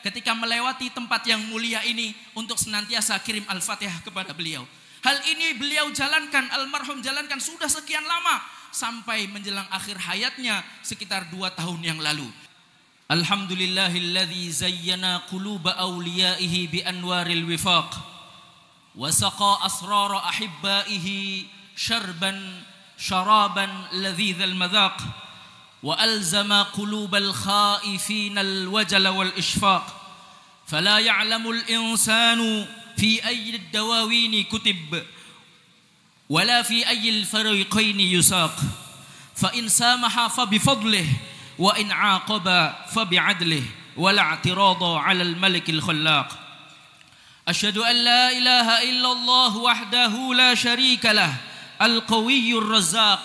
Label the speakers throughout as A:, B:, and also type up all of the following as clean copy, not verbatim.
A: ketika melewati tempat yang mulia ini untuk senantiasa kirim Al-Fatihah kepada beliau. Hal ini beliau jalankan, almarhum jalankan sudah sekian lama sampai menjelang akhir hayatnya sekitar 2 tahun yang lalu. Alhamdulillahilladzi zayyana quluba awliyaihi bi anwaril wifaq wa saqa asrara ahibbaihi sharaban ladzizal madhaq wa alzama qulubal khaifina alwajala wal ishfaq fala ya'lamul insanu في أي الدواوين كتب ولا في أي الفريقين يساق فإن سامح فبفضله وإن عاقب فبعدله ولا اعتراض على الملك الخلاق أشهد أن لا إله إلا الله وحده لا شريك له القوي الرزاق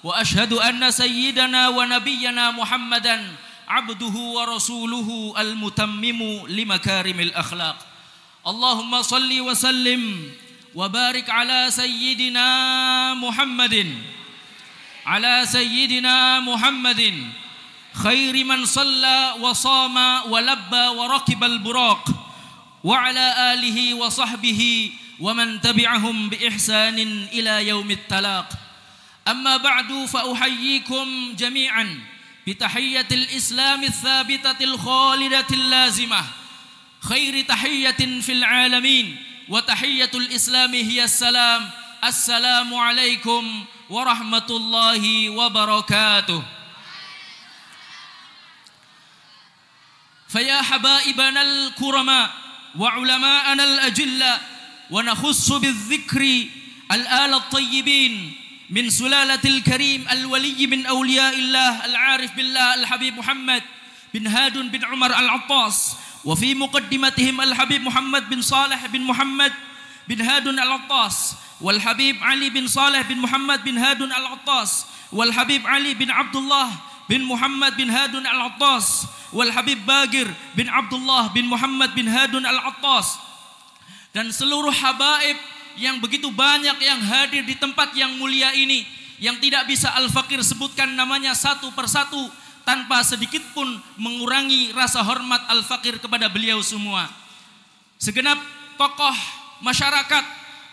A: وأشهد أن سيدنا ونبينا محمدا عبده ورسوله المتمم لمكارم الأخلاق اللهم صل وسلم وبارك على سيدنا محمد خير من صلى وصام ولبى وركب البراق وعلى آله وصحبه ومن تبعهم بإحسان إلى يوم التلاق أما بعد فأحييكم جميعا بتحية الإسلام الثابتة الخالدة اللازمة خير تحية في العالمين وتحية الإسلام هي السلام السلام عليكم ورحمة الله وبركاته فيا حبائبنا الكرماء وعلماءنا الأجلاء ونخص بالذكر الآل الطيبين من سلالة الكريم الولي من أولياء الله العارف بالله الحبيب محمد بن هادون بن عمر العطاس وفي مقدمتهم الحبيب محمد بن صالح بن محمد بن هادون العطاس والحبيب علي بن صالح بن محمد بن هادون العطاس والحبيب علي بن عبد الله بن محمد بن هادون العطاس والحبيب باقر بن عبد الله بن محمد بن هادون العطاس dan seluruh habaib yang begitu banyak yang hadir di tempat yang mulia ini yang tidak bisa Al-Fakir sebutkan namanya satu persatu tanpa sedikit pun mengurangi rasa hormat Al-Fakir kepada beliau semua. Segenap tokoh masyarakat,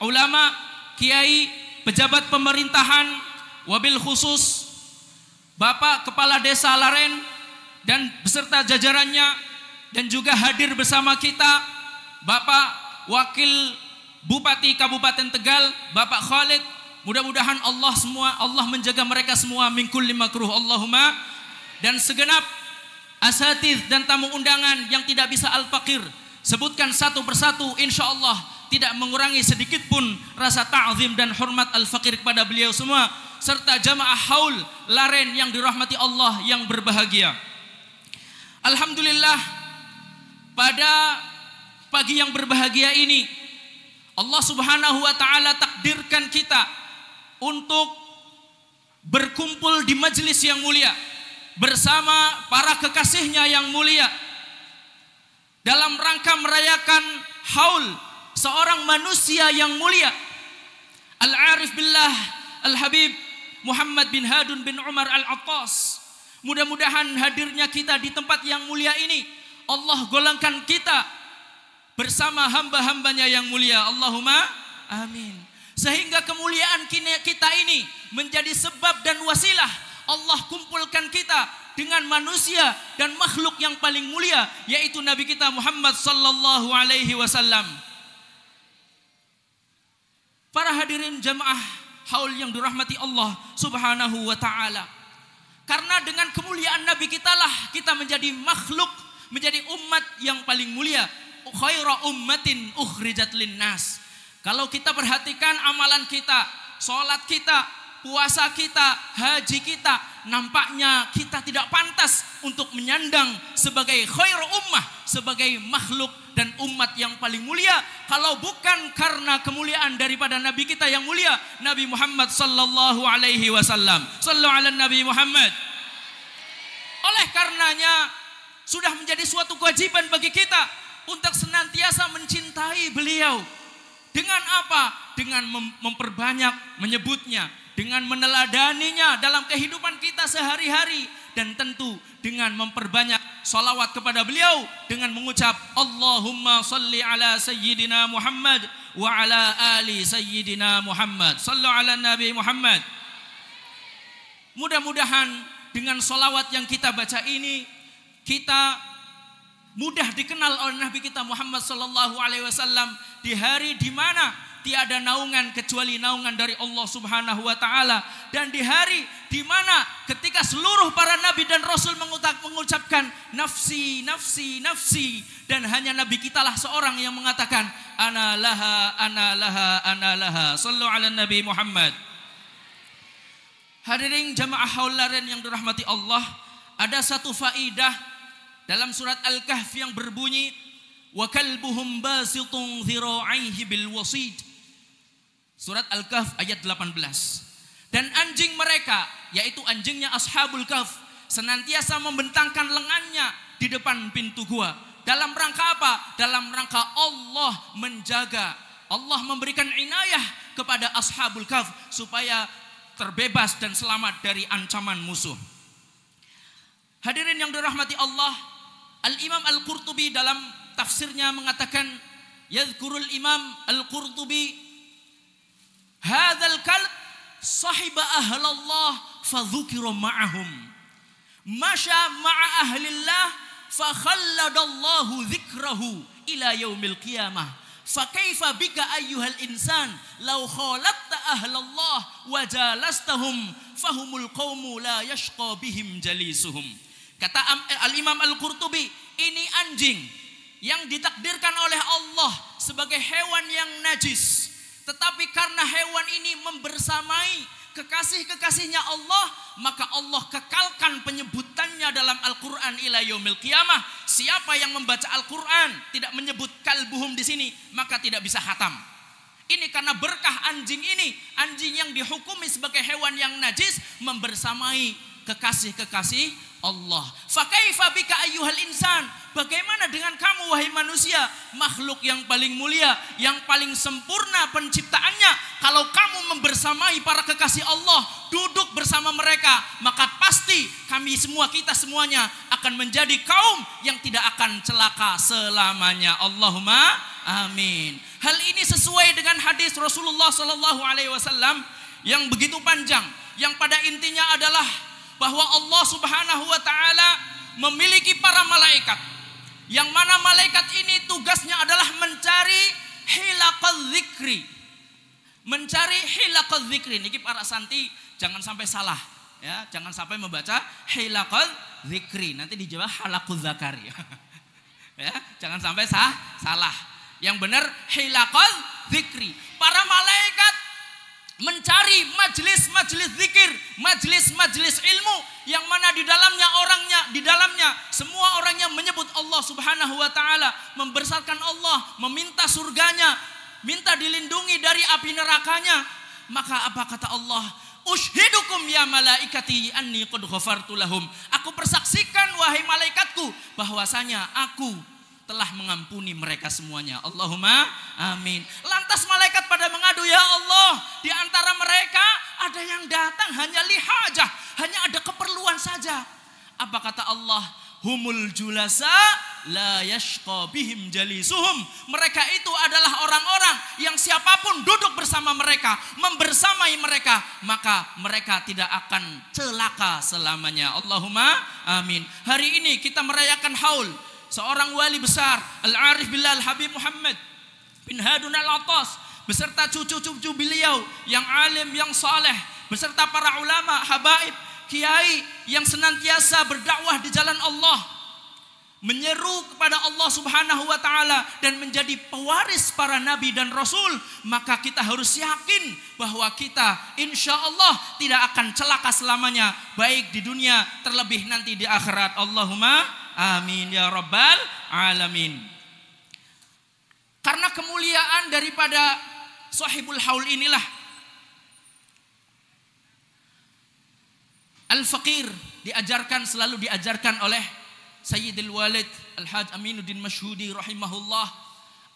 A: ulama, kiai, pejabat pemerintahan, wabil khusus Bapak Kepala Desa Laren dan beserta jajarannya, dan juga hadir bersama kita Bapak Wakil Bupati Kabupaten Tegal, Bapak Khalid. Mudah-mudahan Allah menjaga mereka semua min kulli makruh Allahumma. Dan segenap asatidz dan tamu undangan yang tidak bisa Al-Fakir sebutkan satu persatu, insya Allah tidak mengurangi sedikit pun rasa ta'zim dan hormat Al-Fakir kepada beliau semua, serta jamaah haul Laren yang dirahmati Allah yang berbahagia. Alhamdulillah, pada pagi yang berbahagia ini Allah Subhanahu wa ta'ala takdirkan kita untuk berkumpul di majelis yang mulia bersama para kekasihnya yang mulia dalam rangka merayakan haul seorang manusia yang mulia, Al-Arif Billah Al-Habib Muhammad bin Hadun bin Umar Al-Attas. Mudah-mudahan hadirnya kita di tempat yang mulia ini Allah golongkan kita bersama hamba-hambanya yang mulia. Allahumma amin. Sehingga kemuliaan kita ini menjadi sebab dan wasilah Allah kumpulkan kita dengan manusia dan makhluk yang paling mulia, yaitu Nabi kita Muhammad sallallahu alaihi wasallam. Para hadirin jamaah haul yang dirahmati Allah Subhanahu wa ta'ala, karena dengan kemuliaan Nabi kita lah kita menjadi makhluk, menjadi umat yang paling mulia. Khaira ummatin ukhrijat linnas. Kalau kita perhatikan amalan kita, sholat kita, puasa kita, haji kita, nampaknya kita tidak pantas untuk menyandang sebagai khairu ummah, sebagai makhluk dan umat yang paling mulia, kalau bukan karena kemuliaan daripada Nabi kita yang mulia, Nabi Muhammad sallallahu alaihi wasallam. Sallu ala Nabi Muhammad. Oleh karenanya sudah menjadi suatu kewajiban bagi kita untuk senantiasa mencintai beliau. Dengan apa? Dengan memperbanyak menyebutnya, dengan meneladaninya dalam kehidupan kita sehari-hari, dan tentu dengan memperbanyak salawat kepada beliau dengan mengucap Allahumma salli ala sayyidina Muhammad wa ala ali sayyidina Muhammad. Sallu ala Nabi Muhammad. Mudah-mudahan dengan salawat yang kita baca ini kita mudah dikenal oleh Nabi kita Muhammad sallallahu alaihi wasallam di hari di mana tiada naungan kecuali naungan dari Allah Subhanahu wa taala, dan di hari di mana ketika seluruh para nabi dan rasul mengucapkan nafsi nafsi nafsi, dan hanya nabi kitalah seorang yang mengatakan ana laha ana laha ana laha. Sallu ala Nabi Muhammad. Hadirin jamaah haularan yang dirahmati Allah, ada satu faidah dalam surat Al-Kahf yang berbunyi wa kalbuhum basitun dhira'aihi bil wasid. Surat Al-Kahf ayat 18. Dan anjing mereka, yaitu anjingnya Ashabul Kahf, senantiasa membentangkan lengannya di depan pintu gua. Dalam rangka apa? Dalam rangka Allah menjaga, Allah memberikan inayah kepada Ashabul Kahf supaya terbebas dan selamat dari ancaman musuh. Hadirin yang dirahmati Allah, Al-Imam Al-Qurtubi dalam tafsirnya mengatakan, yadhkurul Imam Al-Qurtubi hadzal kalb sahiba ahlallah fadhukira ma'ahum masya ma'a ahlillah fakhalladallahu dzikrahu ila yaumil qiyamah fakaifa bika ayyuhal insan law khalatta ahlallah wa jalastahum fahumul qaumu la yashqa bihim jalisuhum. Kata Al-Imam Al-Qurtubi, ini anjing yang ditakdirkan oleh Allah sebagai hewan yang najis, tetapi karena hewan ini membersamai kekasih-kekasihnya Allah, maka Allah kekalkan penyebutannya dalam Al-Quran ila yaumil qiyamah. Siapa yang membaca Al-Quran tidak menyebut kalbuhum di sini, maka tidak bisa khatam. Ini karena berkah anjing ini, anjing yang dihukumi sebagai hewan yang najis membersamai kekasih-kekasih Allah. Fakaifa bika ayyuhal insan, bagaimana dengan kamu wahai manusia, makhluk yang paling mulia, yang paling sempurna penciptaannya, kalau kamu membersamai para kekasih Allah, duduk bersama mereka, maka pasti kami semua, kita semuanya akan menjadi kaum yang tidak akan celaka selamanya. Allahumma amin. Hal ini sesuai dengan hadis Rasulullah sallallahu alaihi wasallam yang begitu panjang, yang pada intinya adalah bahwa Allah Subhanahu wa taala memiliki para malaikat, yang mana malaikat ini tugasnya adalah mencari hilaqadz dzikri. Mencari hilaqadz dzikri. Niki para santi jangan sampai salah ya, jangan sampai membaca hilaqadz dzikri, nanti dijawab halaqudz zakari. Ya, jangan sampai salah. Yang benar hilaqadz dzikri. Para malaikat mencari majelis-majelis zikir, majelis-majelis ilmu yang mana di dalamnya semua orangnya menyebut Allah Subhanahu wa taala, membesarkan Allah, meminta surganya, minta dilindungi dari api nerakanya. Maka apa kata Allah? Ushidukum ya malaikati anni qad ghafartu lahum. Aku persaksikan wahai malaikatku bahwasanya aku telah mengampuni mereka semuanya. Allahumma amin. Lantas malaikat pada mengadu, ya Allah, di antara mereka ada yang datang hanya lihajah, hanya ada keperluan saja. Apa kata Allah? Humul julasa la yashqa bihim jalisuhum. Mereka itu adalah orang-orang yang siapapun duduk bersama mereka, membersamai mereka, maka mereka tidak akan celaka selamanya. Allahumma amin. Hari ini kita merayakan haul seorang wali besar, Al-Arif Billah Al-Habib Muhammad bin Hadun Al-Attas, beserta cucu-cucu beliau yang alim, yang saleh, beserta para ulama, habaib, kiai yang senantiasa berdakwah di jalan Allah, menyeru kepada Allah Subhanahu wa taala dan menjadi pewaris para nabi dan rasul. Maka kita harus yakin bahwa kita insya Allah tidak akan celaka selamanya, baik di dunia terlebih nanti di akhirat. Allahumma amin ya rabbal alamin. Karena kemuliaan daripada sahibul haul inilah Al-Faqir selalu diajarkan oleh Sayyidil Walid Al-Haj Aminuddin Masyhudi rahimahullah.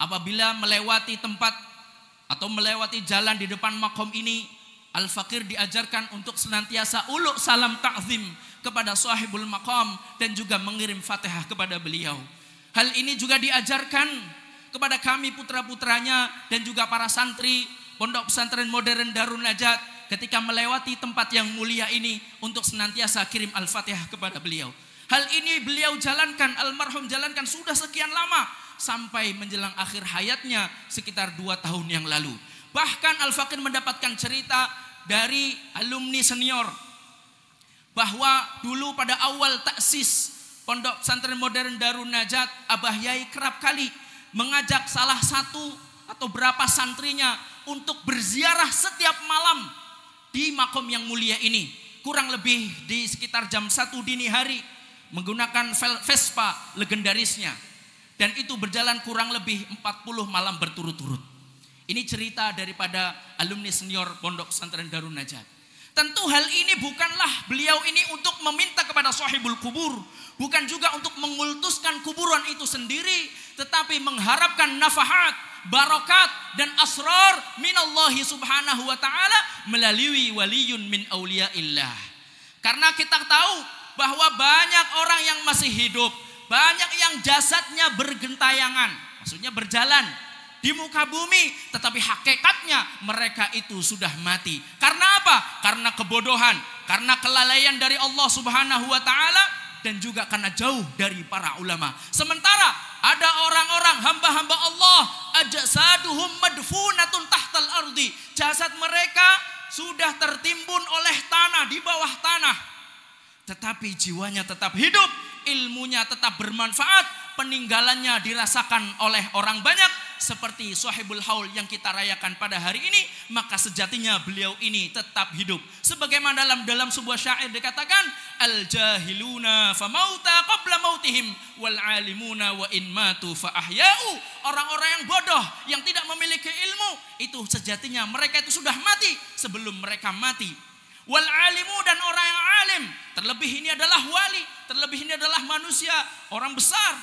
A: Apabila melewati tempat atau melewati jalan di depan makom ini, Al-Faqir diajarkan untuk senantiasa uluk salam ta'zim kepada sahibul maqam dan juga mengirim Fatihah kepada beliau. Hal ini juga diajarkan kepada kami putra-putranya dan juga para santri Pondok Pesantren Modern Darun Najat ketika melewati tempat yang mulia ini untuk senantiasa kirim Al-Fatihah kepada beliau. Hal ini beliau jalankan, almarhum jalankan sudah sekian lama sampai menjelang akhir hayatnya sekitar 2 tahun yang lalu. Bahkan Al-Faqir mendapatkan cerita dari alumni senior bahwa dulu pada awal taksis Pondok Pesantren Modern Darun Najat, Abah Yai kerap kali mengajak salah satu atau berapa santrinya untuk berziarah setiap malam di makom yang mulia ini. Kurang lebih di sekitar jam 1 dini hari menggunakan Vespa legendarisnya. Dan itu berjalan kurang lebih 40 malam berturut-turut. Ini cerita daripada alumni senior Pondok Pesantren Darun Najat. Tentu hal ini bukanlah beliau ini untuk meminta kepada sahibul kubur. Bukan juga untuk mengultuskan kuburan itu sendiri. Tetapi mengharapkan nafahat, barakat dan asrar minallahi subhanahu wa ta'ala melalui waliyun min awliyaillah. Karena kita tahu bahwa banyak orang yang masih hidup, banyak yang jasadnya bergentayangan, maksudnya berjalan di muka bumi, tetapi hakikatnya mereka itu sudah mati. Karena apa? Karena kebodohan, karena kelalaian dari Allah Subhanahu wa taala dan juga karena jauh dari para ulama. Sementara ada orang-orang hamba-hamba Allah, ajasaduhum madfunatun tahtal ardi. Jasad mereka sudah tertimbun oleh tanah, di bawah tanah. Tetapi jiwanya tetap hidup, ilmunya tetap bermanfaat, peninggalannya dirasakan oleh orang banyak seperti Sahibul Haul yang kita rayakan pada hari ini. Maka sejatinya beliau ini tetap hidup. Sebagaimana dalam sebuah syair dikatakan, al-jahiluna famauta qabla mautihim wal alimuna wa in matu fa ahya'u. Orang-orang yang bodoh yang tidak memiliki ilmu itu sejatinya mereka itu sudah mati sebelum mereka mati. Wal alimu, dan orang yang alim, terlebih ini adalah wali, terlebih ini adalah manusia, orang besar.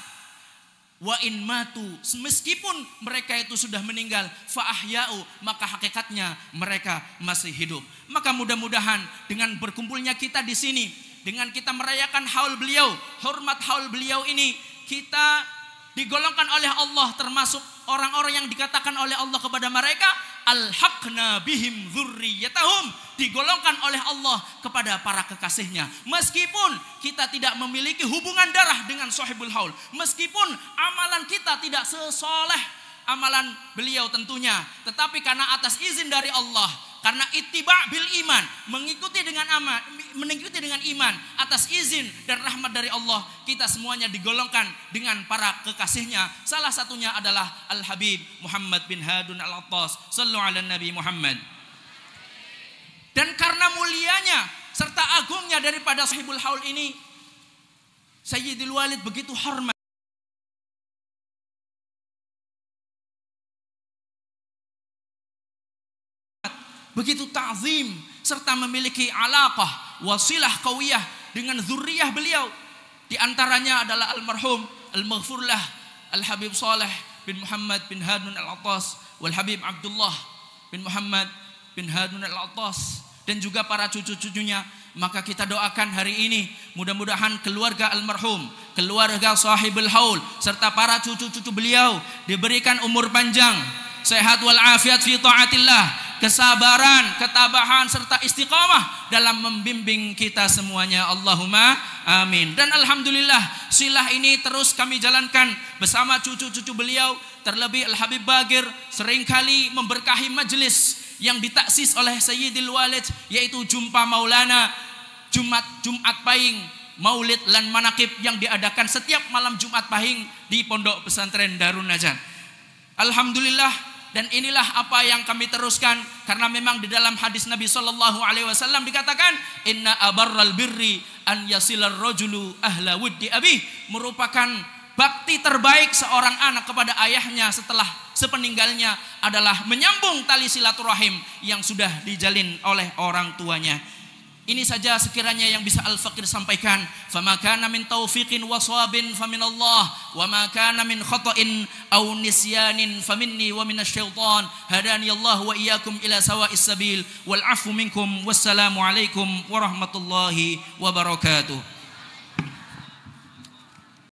A: Wa in matu, meskipun mereka itu sudah meninggal, fa ahya'u, maka hakikatnya mereka masih hidup. Maka mudah-mudahan dengan berkumpulnya kita di sini, dengan kita merayakan haul beliau, hormat haul beliau ini, kita digolongkan oleh Allah termasuk orang-orang yang dikatakan oleh Allah kepada mereka, alhaqna bihim dzurriyyatahum, digolongkan oleh Allah kepada para kekasihnya. Meskipun kita tidak memiliki hubungan darah dengan sahibul haul, meskipun amalan kita tidak sesoleh amalan beliau tentunya, tetapi karena atas izin dari Allah, karena ittiba' bil iman, mengikuti dengan iman atas izin dan rahmat dari Allah, kita semuanya digolongkan dengan para kekasihnya. Salah satunya adalah Al-Habib Muhammad bin Hadun Al-Attas. Sallu ala Nabi Muhammad. Dan karena mulianya serta agungnya daripada sahibul haul ini, Sayyidul Walid begitu hormat, begitu ta'zim, serta memiliki alaqah, wasilah qawiyah dengan zurriyah beliau. Di antaranya adalah almarhum al-maghfurlah Al-Habib Saleh bin Muhammad bin Hadun Al-Attas, wal Habib Abdullah bin Muhammad bin Hadun Al-Attas, dan juga para cucu-cucunya. Maka kita doakan hari ini mudah-mudahan keluarga almarhum, keluarga sahibul haul, serta para cucu-cucu beliau diberikan umur panjang, sehat wal afiat fi taatillah, kesabaran, ketabahan serta istiqamah dalam membimbing kita semuanya. Allahumma amin. Dan alhamdulillah silah ini terus kami jalankan bersama cucu-cucu beliau. Terlebih Al-Habib Bagir seringkali memberkahi majelis yang ditaksis oleh Sayyidil Walid, yaitu Jumpa Maulana, Jumat Pahing, Maulid lan Manaqib yang diadakan setiap malam Jumat Pahing di Pondok Pesantren Darun Najat. Alhamdulillah. Dan inilah apa yang kami teruskan, karena memang di dalam hadis Nabi SAW dikatakan, inna abarral birri an yasilar rajulu ahla wuddi abih, merupakan bakti terbaik seorang anak kepada ayahnya setelah sepeninggalnya adalah menyambung tali silaturahim yang sudah dijalin oleh orang tuanya. Ini saja sekiranya yang bisa Al-Faqir sampaikan. Fama kana min taufiqin wa shawabin faminallah, wa ma kana min khata'in aw nisyanin faminni wa minasyaitan. Hadaniyallahu wa iyyakum ila sawa'is sabil wal 'afwu minkum. Wassalamu alaikum warahmatullahi wabarakatuh.